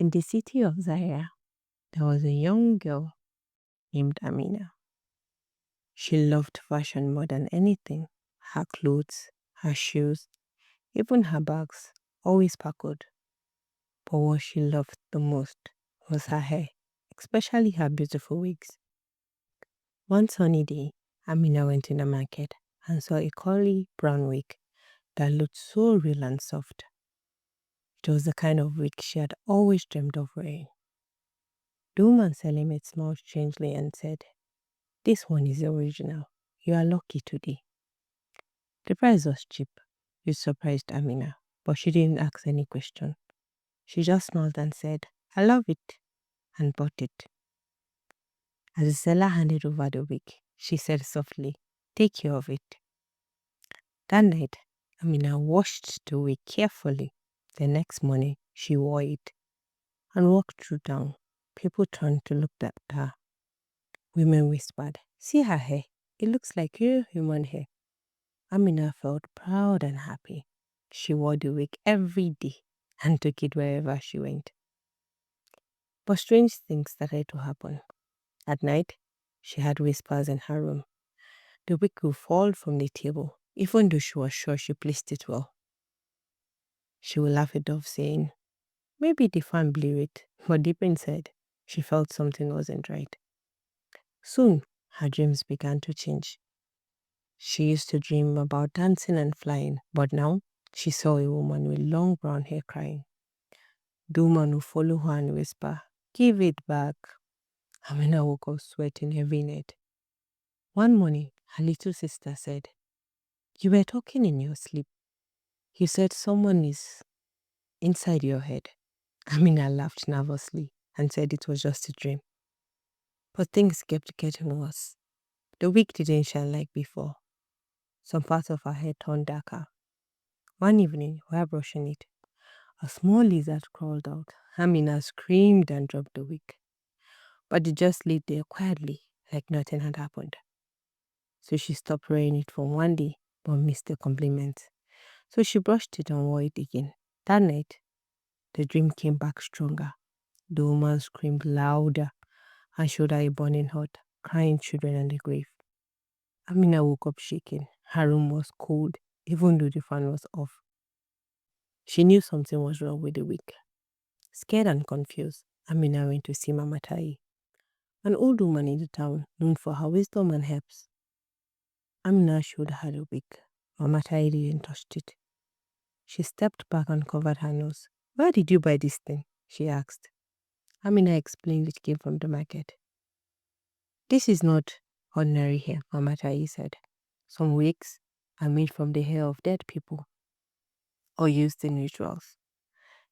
In the city of Zaire, there was a young girl named Amina. She loved fashion more than anything. Her clothes, her shoes, even her bags, always sparkled. But what she loved the most was her hair, especially her beautiful wigs. One sunny day, Amina went in the market and saw a curly brown wig that looked so real and soft. It was the kind of wig she had always dreamed of wearing. The woman selling it smiled strangely and said, "This one is the original. You are lucky today." The price was cheap. It surprised Amina, but she didn't ask any question. She just smiled and said, "I love it," and bought it. As the seller handed over the wig, she said softly, "Take care of it." That night, Amina washed the wig carefully. The next morning, she wore it and walked through town. People turned to look at her. Women whispered, "See her hair. It looks like real human hair." Amina felt proud and happy. She wore the wig every day and took it wherever she went. But strange things started to happen. At night, she had whispers in her room. The wig would fall from the table, even though she was sure she placed it well. She would laugh it off, saying, "Maybe the fan blew it," but deep inside, she felt something wasn't right. Soon, her dreams began to change. She used to dream about dancing and flying, but now she saw a woman with long brown hair crying. The woman would follow her and whisper, "Give it back." Amina woke up sweating every night. One morning, her little sister said, "You were talking in your sleep. You said someone is inside your head." Amina laughed nervously and said it was just a dream. But things kept getting worse. The wig didn't shine like before. Some parts of her hair turned darker. One evening, while brushing it, a small lizard crawled out. Amina screamed and dropped the wig. But it just lay there quietly, like nothing had happened. So she stopped wearing it for one day, but missed the compliment. So she brushed it and wore it again. That night, the dream came back stronger. The woman screamed louder and showed her a burning hut, crying children and the grave. Amina woke up shaking. Her room was cold, even though the fan was off. She knew something was wrong with the wig. Scared and confused, Amina went to see Matai, an old woman in the town known for her wisdom and helps. Amina showed her the wig, but Matai didn't touch it. She stepped back and covered her nose. "Where did you buy this thing?" she asked. Amina explained it came from the market. "This is not ordinary hair," Matai said. "Some wigs are made from the hair of dead people or used in rituals.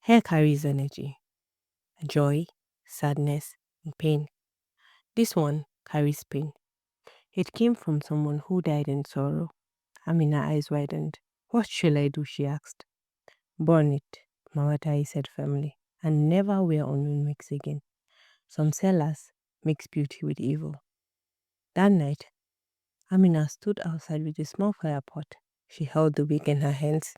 Hair carries energy, joy, sadness, and pain. This one carries pain. It came from someone who died in sorrow." Amina's eyes widened. "What shall I do?" she asked. "Burn it," Matai said firmly, "and never wear unknown wigs again. Some sellers mix beauty with evil." That night, Amina stood outside with a small fire pot. She held the wig in her hands.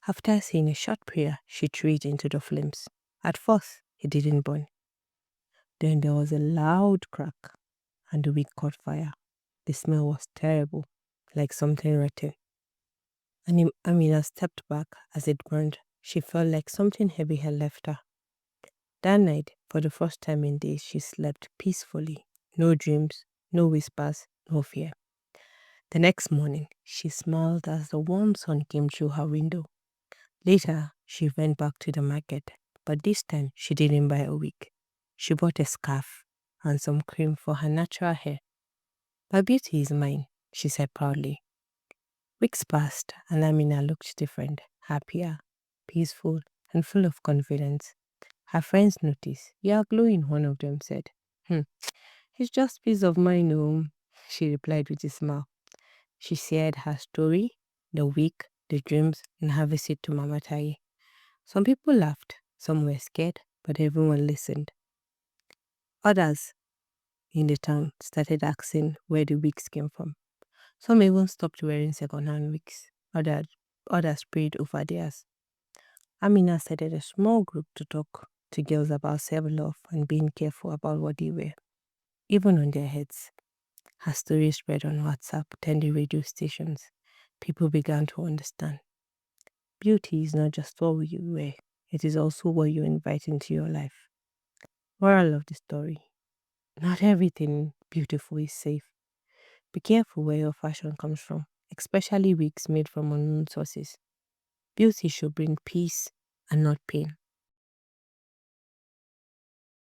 After saying a short prayer, she threw it into the flames. At first, it didn't burn. Then there was a loud crack, and the wig caught fire. The smell was terrible, like something rotten. And Amina stepped back as it burned. She felt like something heavy had left her. That night, for the first time in days, she slept peacefully. No dreams, no whispers, no fear. The next morning, she smiled as the warm sun came through her window. Later, she went back to the market, but this time she didn't buy a wig. She bought a scarf and some cream for her natural hair. "My beauty is mine," she said proudly. Weeks passed, and Amina looked different, happier, peaceful, and full of confidence. Her friends noticed. "You are glowing," one of them said. It's just peace of mind, oh," she replied with a smile. She shared her story, the week, the dreams, and her visit to Mama Tai. Some people laughed, some were scared, but everyone listened. Others in the town started asking where the wigs came from. Some even stopped wearing second-hand wigs. Others prayed over theirs. Amina started a small group to talk. to girls about self-love and being careful about what they wear, even on their heads. Her story spread on WhatsApp, then the radio stations. People began to understand. Beauty is not just what you wear, it is also what you invite into your life. Moral of the story: not everything beautiful is safe. Be careful where your fashion comes from, especially wigs made from unknown sources. Beauty should bring peace and not pain.